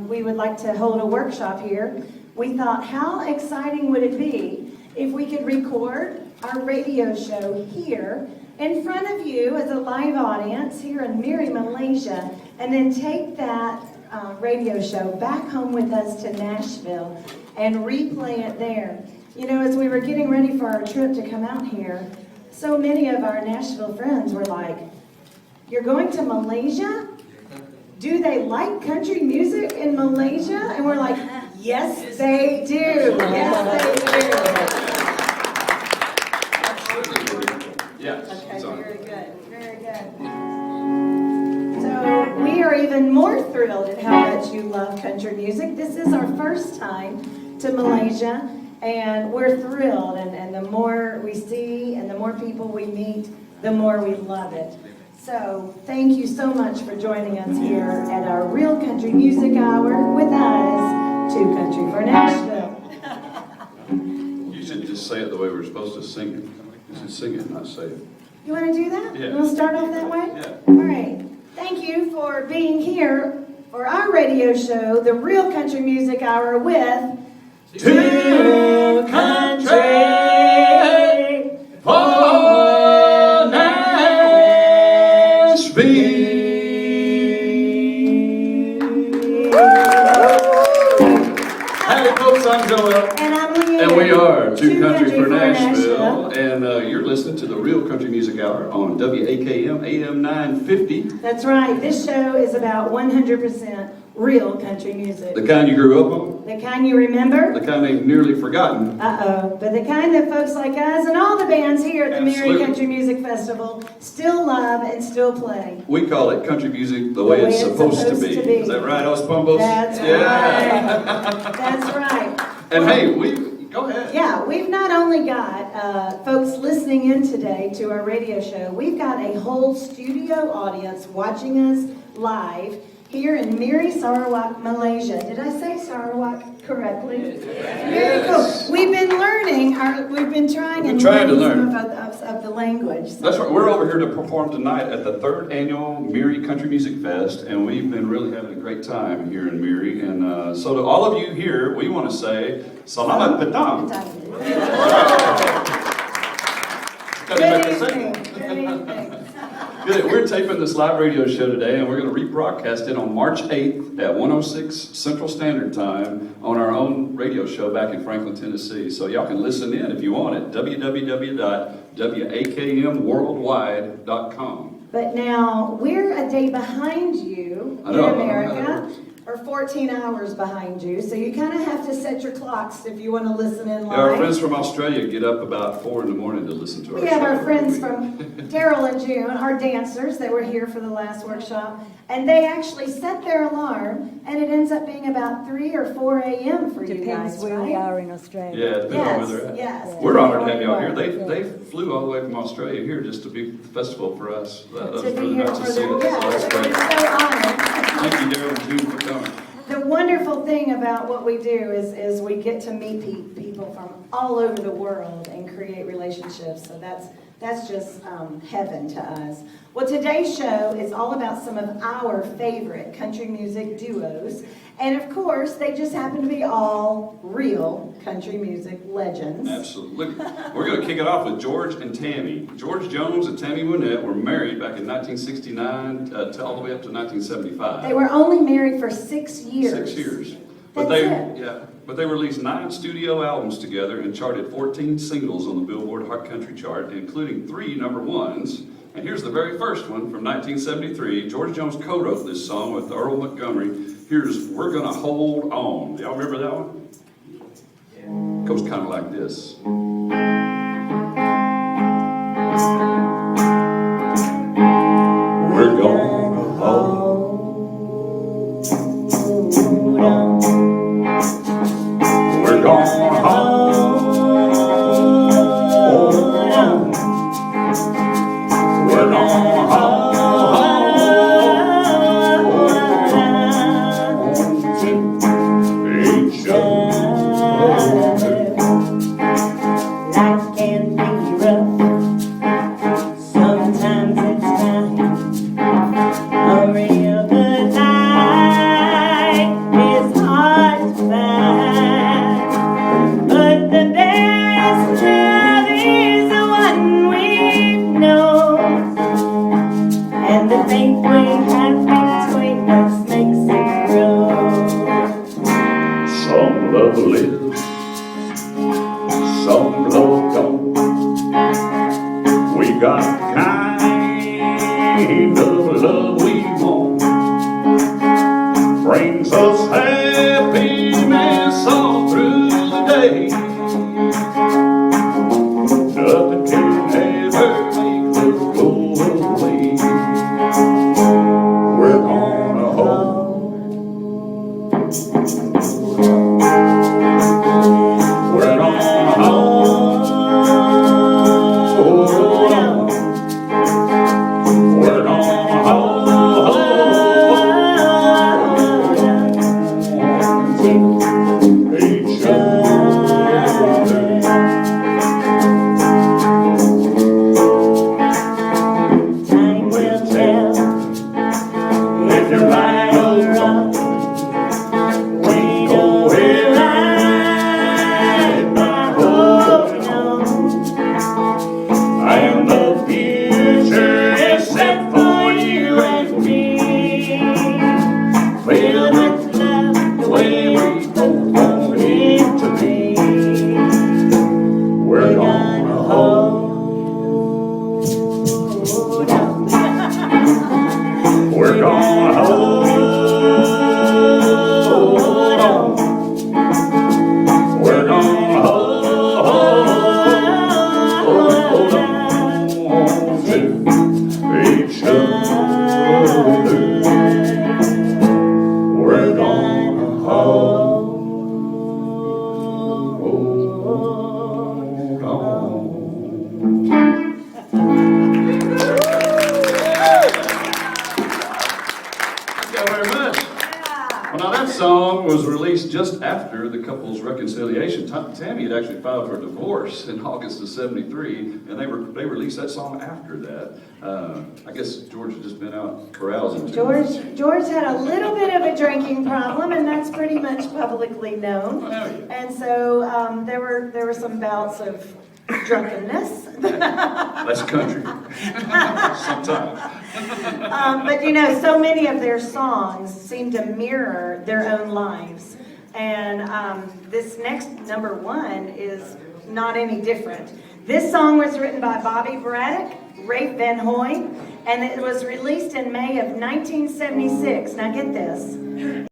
we would like to hold a workshop here. We thought, how exciting would it be if we could record our radio show here in front of you as a live audience here in Miri, Malaysia, and then take that radio show back home with us to Nashville and replay it there. You know, as we were getting ready for our trip to come out here, so many of our Nashville friends were like, "You're going to Malaysia? Do they like country music in Malaysia?" And we're like, "Yes, they do. Yes, they do." Yes. Okay, very good, very good. So we are even more thrilled at how much you love country music. This is our first time to Malaysia, and we're thrilled. And the more we see and the more people we meet, the more we love it. So thank you so much for joining us here at our Real Country Music Hour with us, To Country for Nashville. You should just say it the way we're supposed to sing it. You should sing it, not say it. You want to do that? Yeah. You want to start off that way? Yeah. All right. Thank you for being here for our radio show, the Real Country Music Hour with To Country for Nashville. Howdy folks, I'm Joel. And I'm Leanne. And we are Two Country for Nashville. And you're listening to the Real Country Music Hour on WAKM AM 950. That's right. This show is about 100% real country music. The kind you grew up on, The kind you remember. the kind they've nearly forgotten. But the kind that folks like us and all the bands here at the Miri Absolutely. Country Music Festival still love and still play. We call it country music the way it's supposed to be. Is that right, Os Pumbos? That's right. That's right. And hey, go ahead. Yeah, we've not only got folks listening in today to our radio show, we've got a whole studio audience watching us live here in Miri, Sarawak, Malaysia. Did I say Sarawak correctly? Very cool. We've been learning, we've been trying and learning some of the language. So. That's right. We're over here to perform tonight at the 3rd annual Miri Country Music Fest, and we've been really having a great time here in Miri. And so to all of you here, we want to say Salamat Petang. Good evening. Good evening. Good. We're taping this live radio show today, and we're going to rebroadcast it on March 8th at 1:06 Central Standard Time on our own radio show back in Franklin, Tennessee. So y'all can listen in if you want at www.wakmworldwide.com. But now, we're a day behind you in America, or 14 hours behind you, so you kind of have to set your clocks if you want to listen in live. Yeah, our friends from Australia get up about 4 in the morning to listen to our show. We have our friends from Daryl and June, our dancers. They were here for the last workshop, and they actually set their alarm, and it ends up being about 3 or 4 a.m. for you Depends guys, where right? we are in Australia. Yeah, it depends on where they're at. Yes. We're honored to have y'all here. They flew all the way from Australia here just to be at the festival for us. That was To be really here nice for to see the, us. yeah, So that's we're great. so honored. Thank you, Daryl and June, for coming. The wonderful thing about what we do is we get to meet people from all over the world and create relationships. So that's just heaven to us. Well, today's show is all about some of our favorite country music duos. And of course, they just happen to be all real country music legends. Absolutely. We're going to kick it off with George and Tammy. George Jones and Tammy Wynette were married back in 1969 all the way up to 1975. They were only married for 6 years. 6 years. But they released 9 studio albums together and charted 14 singles on the Billboard Hot Country chart, including 3 number ones. And here's the very first one from 1973. George Jones co-wrote this song with Earl Montgomery. Here's We're Gonna Hold On. Do y'all remember that one? Yeah. Goes kind of like this. We're gonna hold. We're gonna hold. We're gonna hold. Each other. brings us happiness all through the day. Nothing can ever make the go away. We're gonna hold. We're gonna hold on. We're gonna hold each other. Time will tell If you're right or wrong, we go know ahead. right by holding on. And the future is set for you and me, filled with love the way we both want it to be. We're gonna hold on. We're gonna hold on. We're gonna hold on to each other. We're gonna hold on. Thank you very much. Well, now that song was released just after the couple's reconciliation. Tammy had actually filed for a divorce in August of '73, and they released that song after that. I guess George had just been out carousing. George had a little bit of a drinking problem, and that's pretty much publicly known. Oh, yeah. And so there were some bouts of drunkenness. That's country. Sometimes. But you know, so many of their songs seem to mirror their own lives. And this next number one is not any different. This song was written by Bobby Braddock, Rafe Van Hoy, and it was released in May of 1976. Now get this.